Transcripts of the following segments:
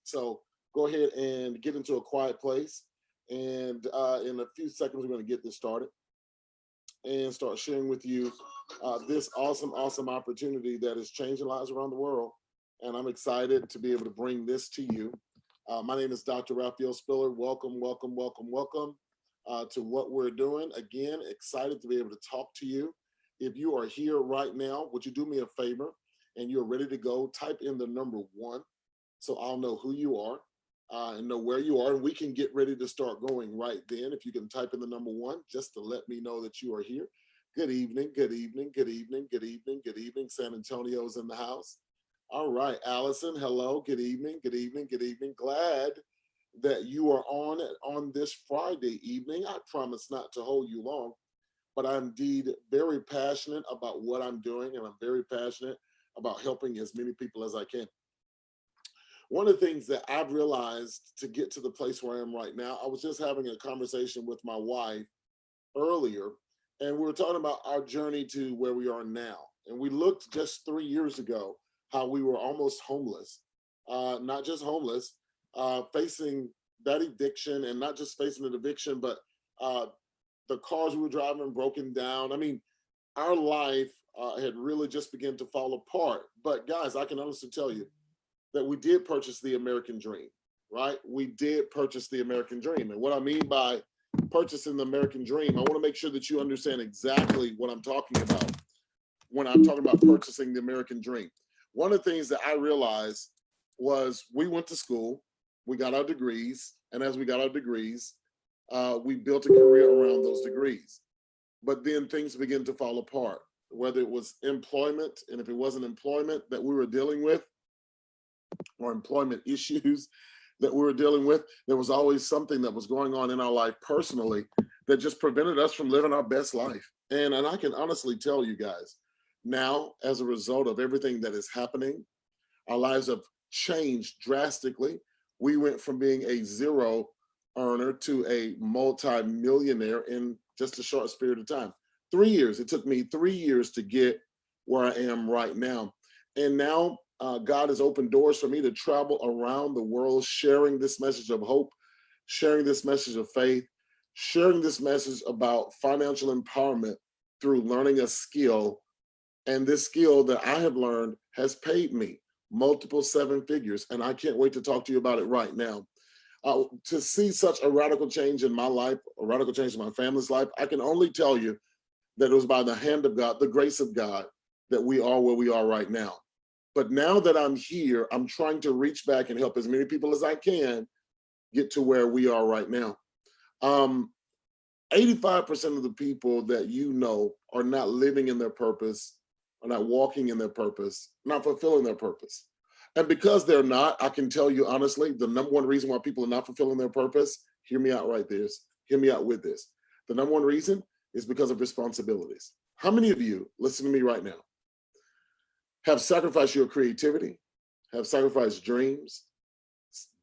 So go ahead and get into a quiet place. And in a few seconds, we're going to get this started and start sharing with you this awesome opportunity that is changing lives around the world. And I'm excited to be able to bring this to you. My name is Dr. Raphael Spiller. Welcome to what we're doing. Again, excited to be able to talk to you. If you are here right now, would you do me a favor and you're ready to go? Type in the number 1 so I'll know who you are and know where you are. And we can get ready to start going right then. If you can type in the number 1 just to let me know that you are here. Good evening. San Antonio's in the house. All right, Allison, hello. Good evening. Glad that you are on this Friday evening. I promise not to hold you long, but I'm indeed very passionate about what I'm doing, and I'm very passionate about helping as many people as I can. One of the things that I've realized to get to the place where I am right now, I was just having a conversation with my wife earlier, and we were talking about our journey to where we are now. And we looked just 3 years ago how we were almost homeless, not just homeless, facing that eviction, and not just facing an eviction, but the cars we were driving broken down. I mean, our life had really just begun to fall apart. But guys, I can honestly tell you that we did purchase the American dream, right? We did purchase the American dream. And what I mean by purchasing the American dream, I want to make sure that you understand exactly what I'm talking about when I'm talking about purchasing the American dream. One of the things that I realized was we went to school, we got our degrees, and as we got our degrees, we built a career around those degrees. But then things began to fall apart, whether it was employment, and if it wasn't employment that we were dealing with, or employment issues that we were dealing with, there was always something that was going on in our life personally that just prevented us from living our best life. And I can honestly tell you guys, now, as a result of everything that is happening, our lives have changed drastically. We went from being a zero earner to a multi-millionaire in just a short period of time. 3 years. It took me 3 years to get where I am right now. And now God has opened doors for me to travel around the world, sharing this message of hope, sharing this message of faith, sharing this message about financial empowerment through learning a skill. And this skill that I have learned has paid me multiple 7 figures. And I can't wait to talk to you about it right now. To see such a radical change in my life, a radical change in my family's life, I can only tell you that it was by the hand of God, the grace of God, that we are where we are right now. But now that I'm here, I'm trying to reach back and help as many people as I can get to where we are right now. 85% of the people that you know are not living in their purpose, are not walking in their purpose, not fulfilling their purpose. And because they're not, I can tell you honestly, the number one reason why people are not fulfilling their purpose, hear me out right there, hear me out with this. The number one reason is because of responsibilities. How many of you, listen to me right now, have sacrificed your creativity, have sacrificed dreams,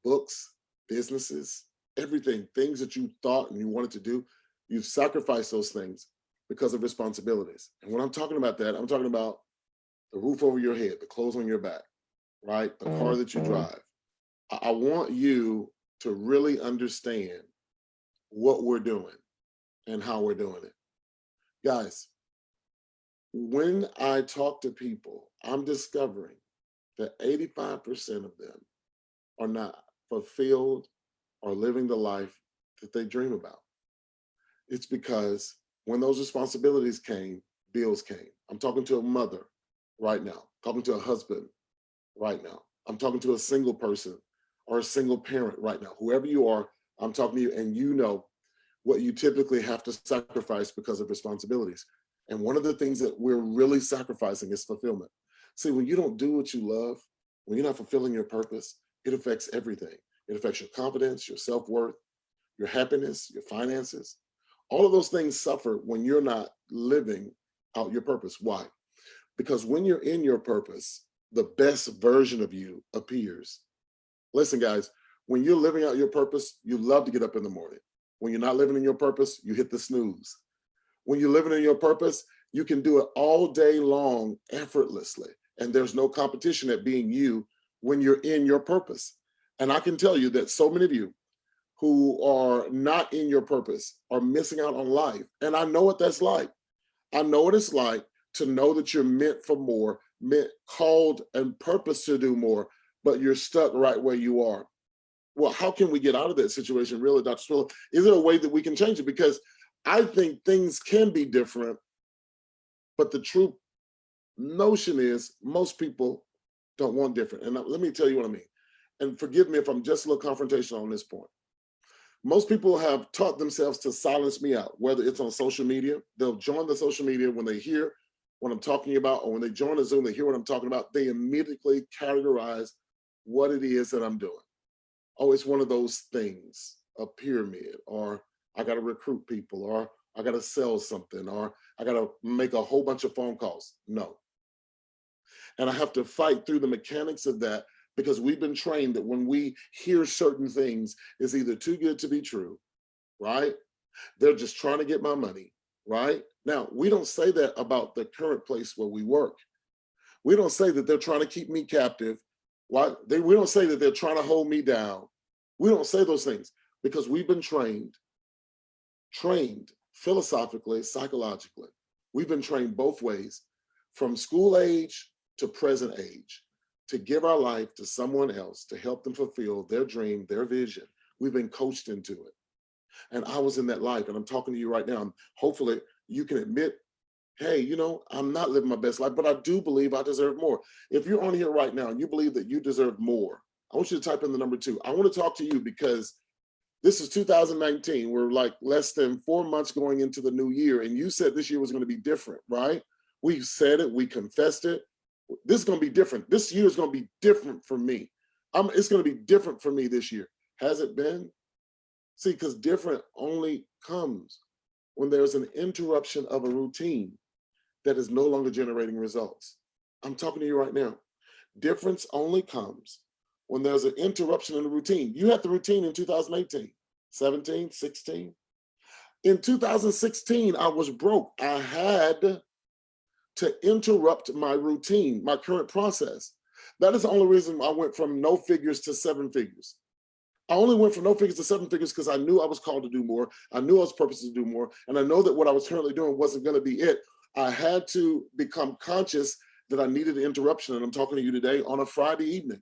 books, businesses, everything, things that you thought and you wanted to do, you've sacrificed those things because of responsibilities. And when I'm talking about that, I'm talking about the roof over your head, the clothes on your back, right? The car that you drive. I want you to really understand what we're doing and how we're doing it. Guys, when I talk to people, I'm discovering that 85% of them are not fulfilled or living the life that they dream about. It's because when those responsibilities came, bills came. I'm talking to a mother right now, talking to a husband right now. I'm talking to a single person or a single parent right now. Whoever you are, I'm talking to you, and you know what you typically have to sacrifice because of responsibilities. And one of the things that we're really sacrificing is fulfillment. See, when you don't do what you love, when you're not fulfilling your purpose, it affects everything. It affects your confidence, your self-worth, your happiness, your finances. All of those things suffer when you're not living out your purpose. Why? Because when you're in your purpose, the best version of you appears. Listen, guys, when you're living out your purpose, you love to get up in the morning. When you're not living in your purpose, you hit the snooze. When you're living in your purpose, you can do it all day long effortlessly. And there's no competition at being you when you're in your purpose. And I can tell you that so many of you who are not in your purpose are missing out on life. And I know what that's like. I know what it's like to know that you're meant for more, meant, called, and purposed to do more, but you're stuck right where you are. Well, how can we get out of that situation, really, Dr. Spiller? Is there a way that we can change it? Because I think things can be different, but the true notion is most people don't want different. And let me tell you what I mean. And forgive me if I'm just a little confrontational on this point. Most people have taught themselves to silence me out, whether it's on social media. They'll join the social media when they hear what I'm talking about, or when they join a Zoom, they hear what I'm talking about. They immediately categorize what it is that I'm doing. Oh, it's one of those things, a pyramid, or I got to recruit people, or I got to sell something, or I got to make a whole bunch of phone calls. No. And I have to fight through the mechanics of that, because we've been trained that when we hear certain things, it's either too good to be true, right? They're just trying to get my money, right? Now, we don't say that about the current place where we work. We don't say that they're trying to keep me captive. Why? We don't say that they're trying to hold me down. We don't say those things because we've been trained philosophically, psychologically. We've been trained both ways, from school age to present age, to give our life to someone else to help them fulfill their dream, their vision. We've been coached into it. And I was in that life, and I'm talking to you right now. And hopefully you can admit, hey, you know, I'm not living my best life, but I do believe I deserve more. If you're on here right now and you believe that you deserve more, I want you to type in the number 2. I want to talk to you because this is 2019. We're like less than 4 months going into the new year. And you said this year was going to be different, right? We said it, we confessed it. This is going to be different. This year is going to be different for me. It's going to be different for me this year. Has it been? See, because different only comes when there's an interruption of a routine that is no longer generating results. I'm talking to you right now. Difference only comes when there's an interruption in the routine. You had the routine in 2018, 17, 16. In 2016, I was broke. I had to interrupt my routine, my current process. That is the only reason I went from no figures to 7 figures. I only went from no figures to 7 figures because I knew I was called to do more. I knew I was purposed to do more. And I know that what I was currently doing wasn't going to be it. I had to become conscious that I needed an interruption. And I'm talking to you today on a Friday evening.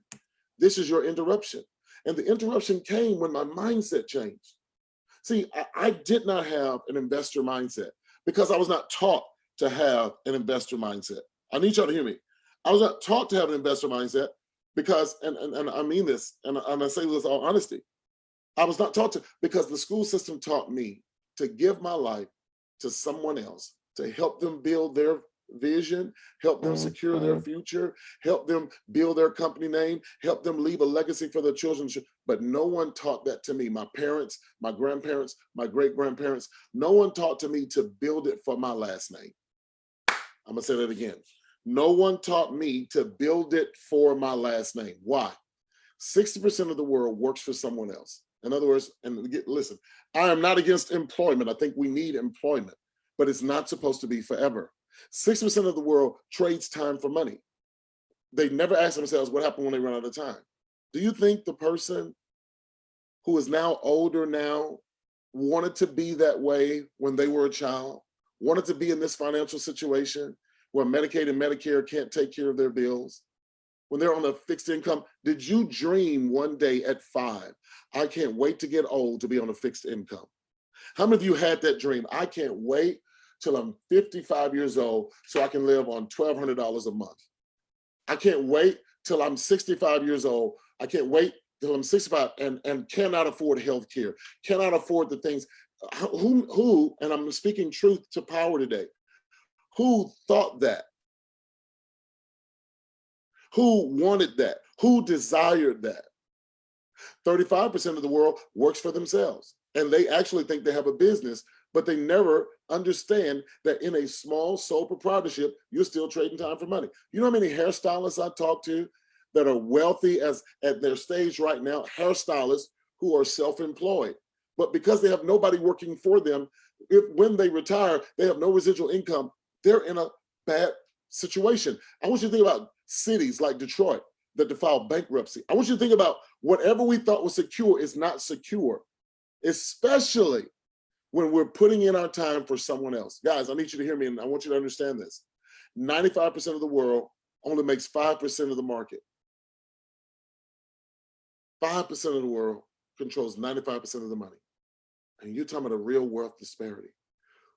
This is your interruption. And the interruption came when my mindset changed. See, I did not have an investor mindset because I was not taught to have an investor mindset. I need y'all to hear me. I was not taught to have an investor mindset because, and I mean this, and I say this with all honesty, I was not taught to, because the school system taught me to give my life to someone else, to help them build their vision, help them secure their future, help them build their company name, help them leave a legacy for their children. But no one taught that to me. My parents, my grandparents, my great-grandparents, no one taught to me to build it for my last name. I'm gonna say that again. No one taught me to build it for my last name. Why? 60% of the world works for someone else. In other words, and listen, I am not against employment. I think we need employment, but it's not supposed to be forever. 60% of the world trades time for money. They never ask themselves what happened when they run out of time. Do you think the person who is now older now wanted to be that way when they were a child, wanted to be in this financial situation where Medicaid and Medicare can't take care of their bills, when they're on a fixed income? Did you dream one day at 5, I can't wait to get old to be on a fixed income? How many of you had that dream? I can't wait till I'm 55 years old so I can live on $1,200 a month. I can't wait till I'm 65 years old. I can't wait till I'm 65 and cannot afford health care, cannot afford the things. Who, and I'm speaking truth to power today, who thought that? Who wanted that? Who desired that? 35% of the world works for themselves, and they actually think they have a business, but they never understand that in a small sole proprietorship, you're still trading time for money. You know how many hairstylists I talk to that are wealthy as at their stage right now, hairstylists who are self-employed, but because they have nobody working for them, when they retire, they have no residual income. They're in a bad situation. I want you to think about cities like Detroit. that to file bankruptcy. I want you to think about whatever we thought was secure is not secure, especially when we're putting in our time for someone else. Guys, I need you to hear me, and I want you to understand this. 95% of the world only makes 5% of the market. 5% of the world controls 95% of the money. And you're talking about a real wealth disparity.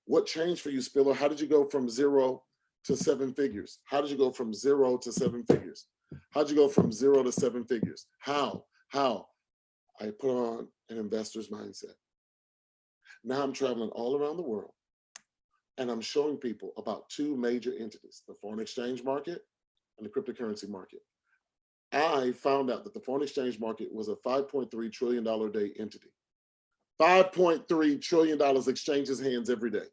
What changed for you, Spiller? How did you go from 0 to 7 figures? How did you go from 0 to 7 figures? How'd you go from 0 to 7 figures? How? I put on an investor's mindset. Now I'm traveling all around the world, and I'm showing people about two major entities, the foreign exchange market and the cryptocurrency market. I found out that the foreign exchange market was a $5.3 trillion a day entity. $5.3 trillion exchanges hands every day.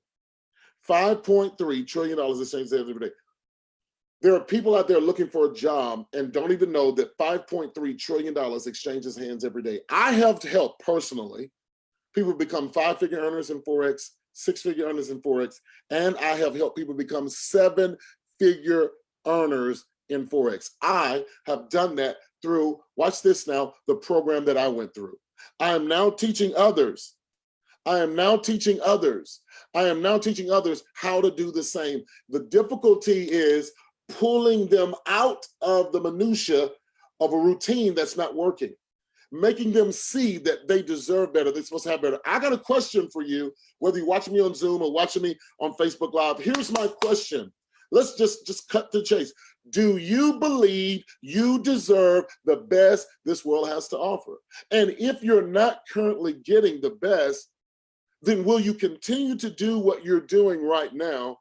$5.3 trillion exchanges hands every day. There are people out there looking for a job and don't even know that $5.3 trillion exchanges hands every day. I have helped personally people become 5-figure earners in Forex, 6-figure earners in Forex, and I have helped people become 7-figure earners in Forex. I have done that through, watch this now, the program that I went through. I am now teaching others. I am now teaching others how to do the same. The difficulty is pulling them out of the minutia of a routine that's not working, making them see that they deserve better, they're supposed to have better. I got a question for you, whether you're watching me on Zoom or watching me on Facebook Live. Here's my question. Let's just cut to the chase. Do you believe you deserve the best this world has to offer? And if you're not currently getting the best, then will you continue to do what you're doing right now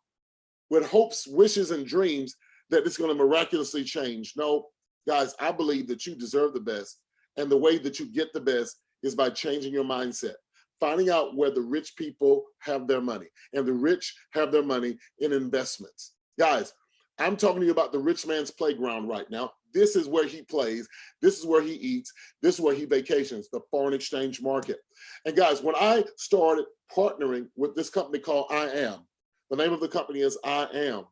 with hopes, wishes, and dreams that it's going to miraculously change? No, guys, I believe that you deserve the best. And the way that you get the best is by changing your mindset, finding out where the rich people have their money. And the rich have their money in investments. Guys, I'm talking to you about the rich man's playground right now. This is where he plays. This is where he eats. This is where he vacations, the foreign exchange market. And guys, when I started partnering with this company called I Am, the name of the company is I Am.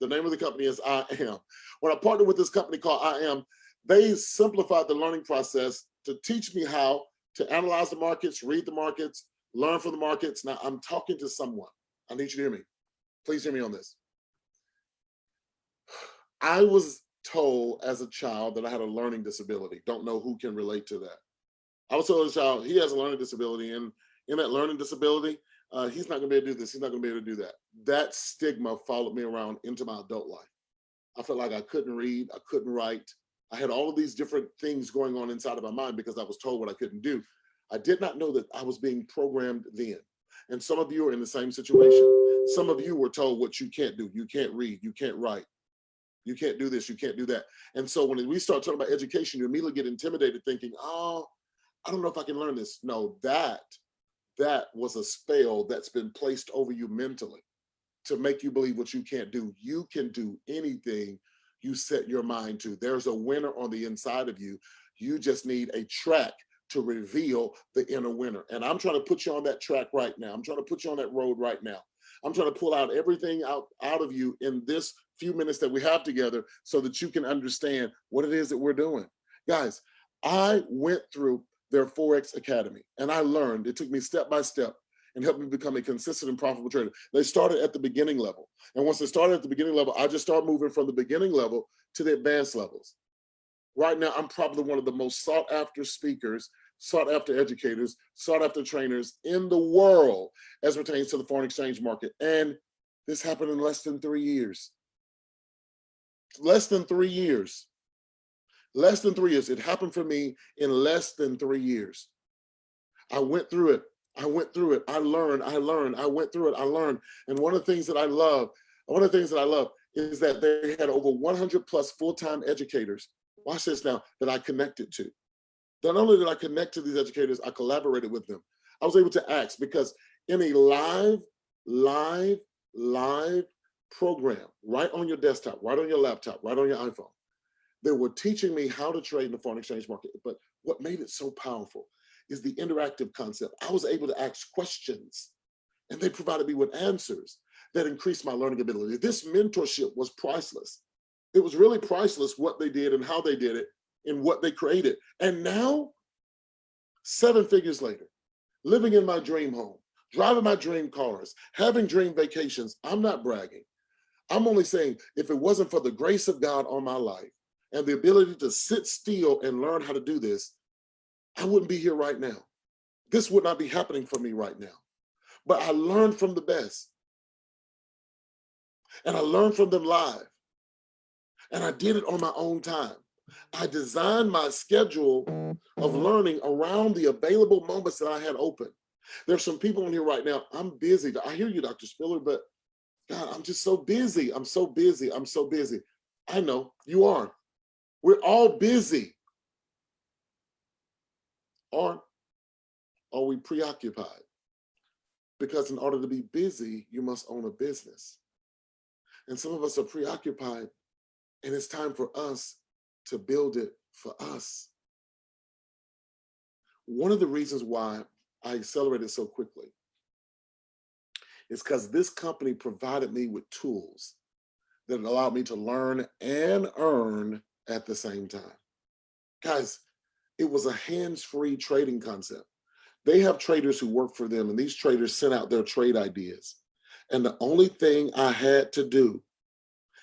The name of the company is I Am. When I partnered with this company called I Am, they simplified the learning process to teach me how to analyze the markets, read the markets, learn from the markets. Now, I'm talking to someone. I need you to hear me. Please hear me on this. I was told as a child that I had a learning disability. Don't know who can relate to that. I was told as a child, he has a learning disability, and in that learning disability, he's not gonna be able to do this, he's not gonna be able to do that. That stigma followed me around into my adult life. I felt like I couldn't read, I couldn't write. I had all of these different things going on inside of my mind because I was told what I couldn't do. I did not know that I was being programmed then. And some of you are in the same situation. Some of you were told what you can't do. You can't read, you can't write. You can't do this, you can't do that. And so when we start talking about education, you immediately get intimidated thinking, oh, I don't know if I can learn this. No, that was a spell that's been placed over you mentally to make you believe what you can't do. You can do anything you set your mind to. There's a winner on the inside of you. You just need a track to reveal the inner winner. And I'm trying to put you on that track right now. I'm trying to put you on that road right now. I'm trying to pull out everything out of you in this few minutes that we have together so that you can understand what it is that we're doing. Guys, I went through their Forex Academy and I learned. It took me step by step and helped me become a consistent and profitable trader. They started at the beginning level. And once they started at the beginning level, I just started moving from the beginning level to the advanced levels. Right now, I'm probably one of the most sought after speakers, sought after educators, sought after trainers in the world as pertains to the foreign exchange market. And this happened in less than 3 years. Less than 3 years. Less than 3 years. It happened for me in less than 3 years. I went through it. I went through it. I learned. I went through it. I learned. And one of the things that I love is that they had over 100 plus full-time educators. Watch this now, that I connected to. Not only did I connect to these educators, I collaborated with them. I was able to ask because in a live program, right on your desktop, right on your laptop, right on your iPhone, they were teaching me how to trade in the foreign exchange market. But what made it so powerful is the interactive concept. I was able to ask questions and they provided me with answers that increased my learning ability. This mentorship was priceless. It was really priceless what they did and how they did it and what they created. And now, 7 figures later, living in my dream home, driving my dream cars, having dream vacations. I'm not bragging. I'm only saying if it wasn't for the grace of God on my life and the ability to sit still and learn how to do this, I wouldn't be here right now. This would not be happening for me right now. But I learned from the best. And I learned from them live. And I did it on my own time. I designed my schedule of learning around the available moments that I had open. There's some people in here right now. I'm busy. I hear you, Dr. Spiller, but God, I'm just so busy. I'm so busy. I'm so busy. I know you are. We're all busy. Or are we preoccupied? Because in order to be busy, you must own a business. And some of us are preoccupied, and it's time for us to build it for us. One of the reasons why I accelerated so quickly is because this company provided me with tools that allowed me to learn and earn at the same time. Guys, it was a hands-free trading concept. They have traders who work for them, and these traders sent out their trade ideas. And the only thing I had to do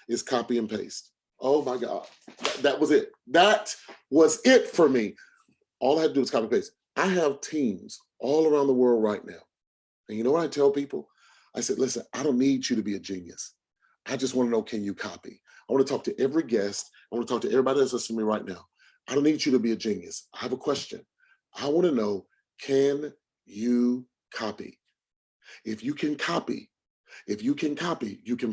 is copy and paste. Oh my God, that was it. That was it for me. All I had to do is copy and paste. I have teams all around the world right now. And you know what I tell people? I said, listen, I don't need you to be a genius. I just want to know, can you copy? I want to talk to every guest. I want to talk to everybody that's listening to me right now. I don't need you to be a genius. I have a question. I want to know, can you copy? If you can copy, you can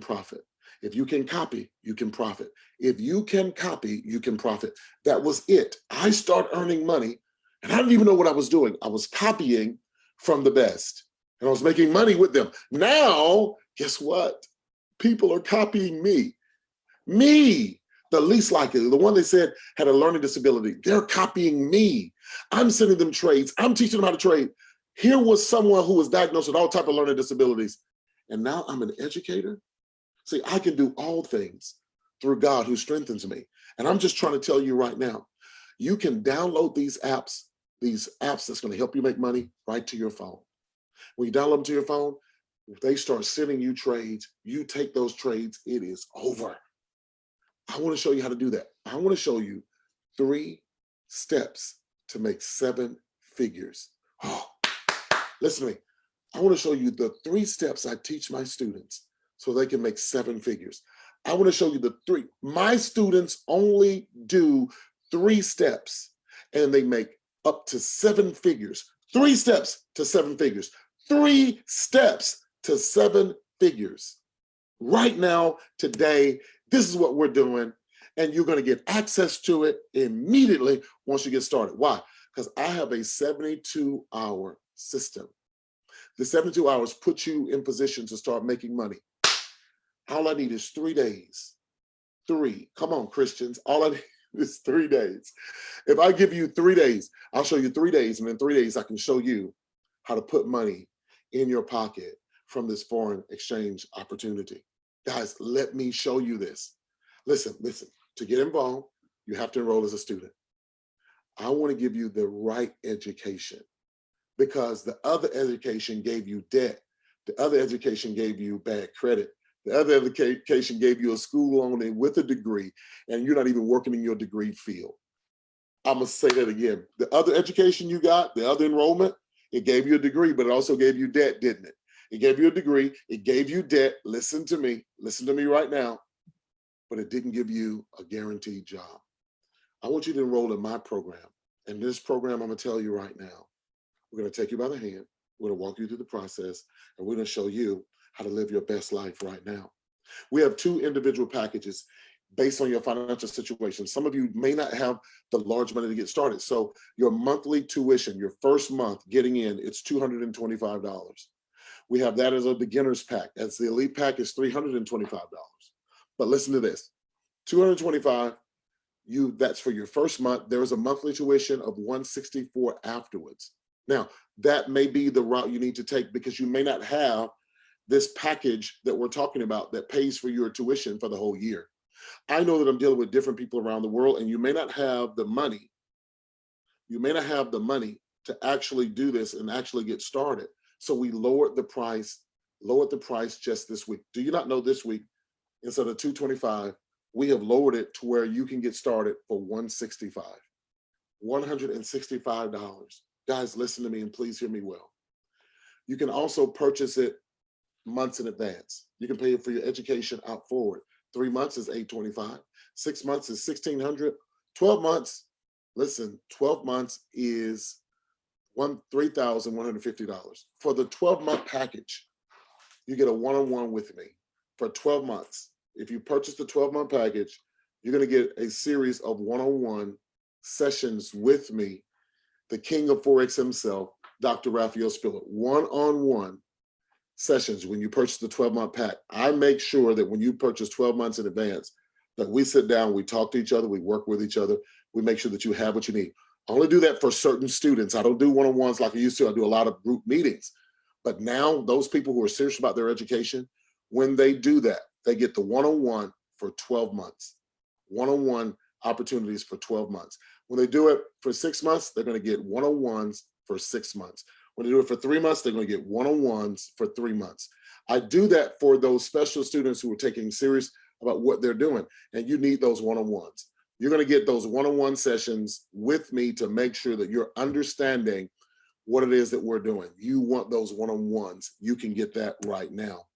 profit. If you can copy, you can profit. If you can copy, you can profit. That was it. I started earning money, and I didn't even know what I was doing. I was copying from the best, and I was making money with them. Now, guess what? People are copying me. Me, the least likely, the one they said had a learning disability. They're copying me. I'm sending them trades. I'm teaching them how to trade. Here was someone who was diagnosed with all type of learning disabilities. And now I'm an educator. See, I can do all things through God who strengthens me. And I'm just trying to tell you right now, you can download these apps that's going to help you make money right to your phone. When you download them to your phone, if they start sending you trades, you take those trades, it is over. I want to show you how to do that. I want to show you 3 steps to make 7 figures. Oh, listen to me. I want to show you the 3 steps I teach my students so they can make 7 figures. I want to show you the 3. My students only do 3 steps and they make up to 7 figures. 3 steps to 7 figures. 3 steps to 7 figures. Right now, today, this is what we're doing, and you're going to get access to it immediately once you get started. Why? Because I have a 72-hour system. The 72 hours puts you in position to start making money. All I need is 3 days. 3. Come on, Christians. All I need is 3 days. If I give you 3 days, I'll show you 3 days, and in 3 days, I can show you how to put money in your pocket from this foreign exchange opportunity. Guys, let me show you this. Listen, to get involved, you have to enroll as a student. I want to give you the right education because the other education gave you debt. The other education gave you bad credit. The other education gave you a school loan and with a degree, and you're not even working in your degree field. I'm going to say that again. The other education you got, the other enrollment, it gave you a degree, but it also gave you debt, didn't it? It gave you a degree, it gave you debt. Listen to me right now, but it didn't give you a guaranteed job. I want you to enroll in my program. And this program, I'm gonna tell you right now, we're gonna take you by the hand, we're gonna walk you through the process, and we're gonna show you how to live your best life right now. We have 2 individual packages based on your financial situation. Some of you may not have the large money to get started. So your monthly tuition, your first month getting in, it's $225. We have that as a beginner's pack. As the elite pack is $325. But listen to this, $225, that's for your first month. There is a monthly tuition of $164 afterwards. Now, that may be the route you need to take because you may not have this package that we're talking about that pays for your tuition for the whole year. I know that I'm dealing with different people around the world, and you may not have the money. You may not have the money to actually do this and actually get started. So we lowered the price just this week. Do you not know this week, instead of 225, we have lowered it to where you can get started for 165. $165. Guys, listen to me and please hear me well. You can also purchase it months in advance. You can pay for your education out forward. 3 months is $825. 6 months is $1,600. 12 months, listen, 12 months is $3,150. For the 12-month package, you get a one-on-one with me for 12 months. If you purchase the 12-month package, you're going to get a series of one-on-one sessions with me, the king of Forex himself, Dr. Raphael Spiller. One-on-one sessions when you purchase the 12-month pack. I make sure that when you purchase 12 months in advance, that we sit down, we talk to each other, we work with each other, we make sure that you have what you need. I only do that for certain students. I don't do one-on-ones like I used to. I do a lot of group meetings. But now those people who are serious about their education, when they do that, they get the one-on-one for 12 months. One-on-one opportunities for 12 months. When they do it for 6 months, they're going to get one-on-ones for 6 months. When they do it for 3 months, they're going to get one-on-ones for 3 months. I do that for those special students who are taking serious about what they're doing, and you need those one-on-ones. You're going to get those one-on-one sessions with me to make sure that you're understanding what it is that we're doing. You want those one-on-ones. You can get that right now.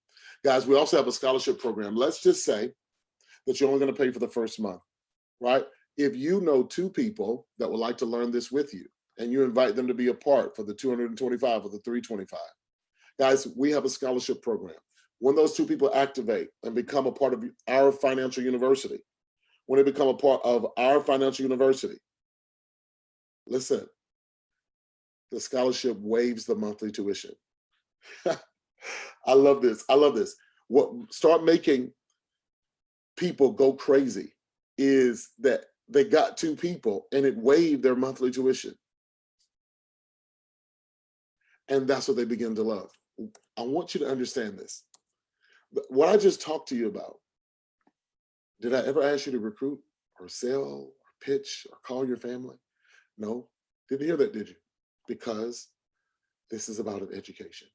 Guys, we also have a scholarship program. Let's just say that you're only going to pay for the first month, right? If you know 2 people that would like to learn this with you, and you invite them to be a part for the 225 or the 325, guys, we have a scholarship program. When those 2 people activate and become a part of our financial university, when they become a part of our financial university, listen, the scholarship waives the monthly tuition. I love this. I love this. What start making people go crazy is that they got 2 people and it waived their monthly tuition. And that's what they begin to love. I want you to understand this. What I just talked to you about, did I ever ask you to recruit or sell or pitch or call your family? No, didn't hear that, did you? Because this is about an education.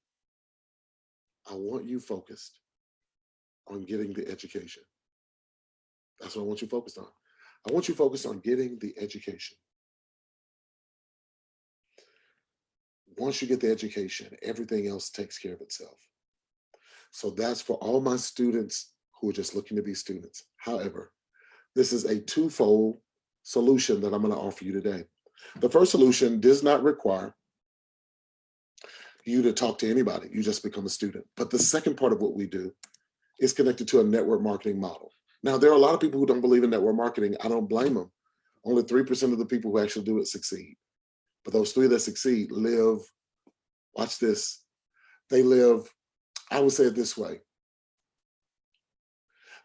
I want you focused on getting the education. That's what I want you focused on. I want you focused on getting the education. Once you get the education, everything else takes care of itself. So that's for all my students who are just looking to be students. However, this is a twofold solution that I'm going to offer you today. The first solution does not require you to talk to anybody. You just become a student. But the second part of what we do is connected to a network marketing model. Now, there are a lot of people who don't believe in network marketing. I don't blame them. Only 3% of the people who actually do it succeed. But those 3 that succeed live, watch this, they live, I would say it this way,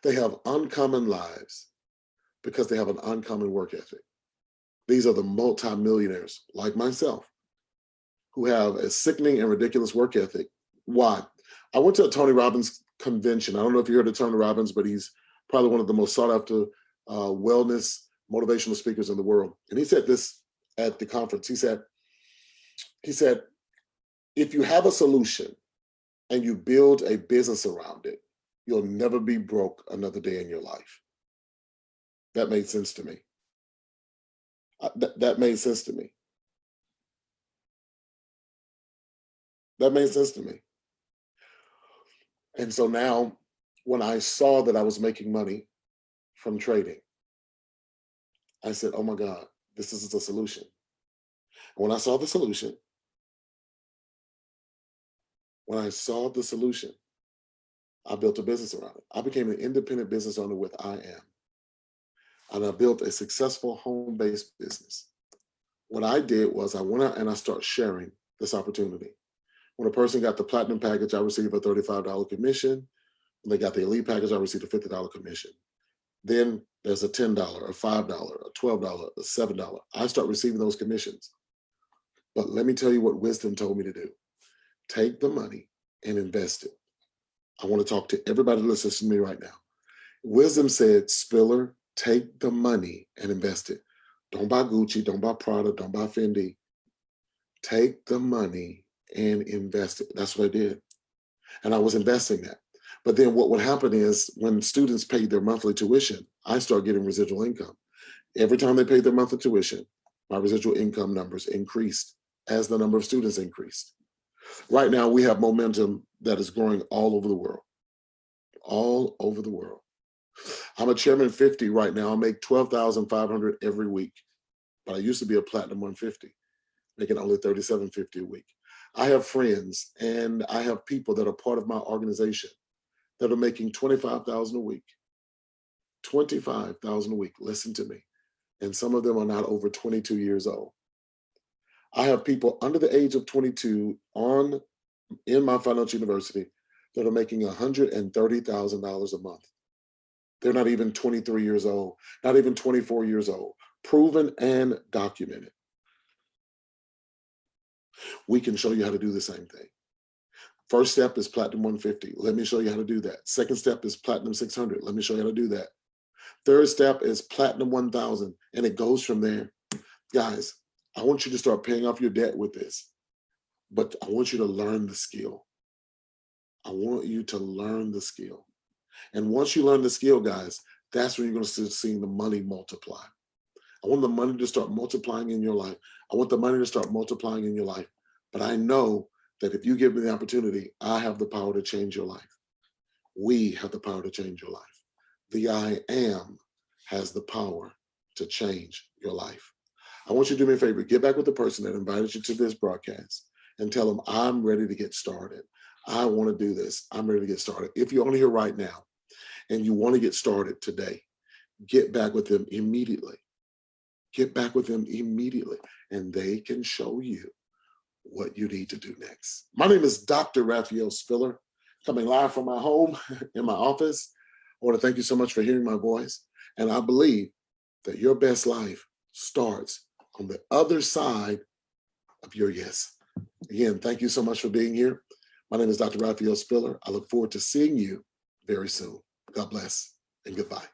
they have uncommon lives because they have an uncommon work ethic. These are the multimillionaires like myself who have a sickening and ridiculous work ethic. Why? I went to a Tony Robbins convention. I don't know if you heard of Tony Robbins, but he's probably one of the most sought after wellness motivational speakers in the world. And he said this at the conference. He said, if you have a solution and you build a business around it, you'll never be broke another day in your life. That made sense to me. That made sense to me. That made sense to me. And so now, when I saw that I was making money from trading, I said, oh my God, this is the solution. When I saw the solution, I built a business around it. I became an independent business owner with I Am. And I built a successful home-based business. What I did was I went out and I started sharing this opportunity. When a person got the platinum package, I received a $35 commission. When they got the elite package, I received a $50 commission. Then there's a $10, a $5, a $12, a $7. I start receiving those commissions. But let me tell you what wisdom told me to do. Take the money and invest it. I want to talk to everybody that listens to me right now. Wisdom said, Spiller, take the money and invest it. Don't buy Gucci, don't buy Prada, don't buy Fendi. Take the money and invest it. That's what I did. And I was investing that. But then what would happen is when students paid their monthly tuition, I started getting residual income. Every time they paid their monthly tuition, my residual income numbers increased as the number of students increased. Right now, we have momentum that is growing all over the world, all over the world. I'm a Chairman 50 right now. I make $12,500 every week, but I used to be a Platinum 150, making only $37.50 a week. I have friends and I have people that are part of my organization that are making $25,000 a week, $25,000 a week. Listen to me. And some of them are not over 22 years old. I have people under the age of 22 in my financial university that are making $130,000 a month. They're not even 23 years old, not even 24 years old, proven and documented. We can show you how to do the same thing. First step is Platinum 150. Let me show you how to do that. Second step is Platinum 600. Let me show you how to do that. Third step is Platinum 1000, and it goes from there. Guys, I want you to start paying off your debt with this, but I want you to learn the skill. I want you to learn the skill. And once you learn the skill, guys, that's when you're going to start seeing the money multiply. I want the money to start multiplying in your life. I want the money to start multiplying in your life. But I know that if you give me the opportunity, I have the power to change your life. We have the power to change your life. The I Am has the power to change your life. I want you to do me a favor. Get back with the person that invited you to this broadcast and tell them, I'm ready to get started. I want to do this. I'm ready to get started. If you're on here right now and you want to get started today, get back with them immediately. Get back with them immediately, and they can show you what you need to do next. My name is Dr. Raphael Spiller, coming live from my home in my office. I want to thank you so much for hearing my voice. And I believe that your best life starts on the other side of your yes. Again, thank you so much for being here. My name is Dr. Raphael Spiller. I look forward to seeing you very soon. God bless and goodbye.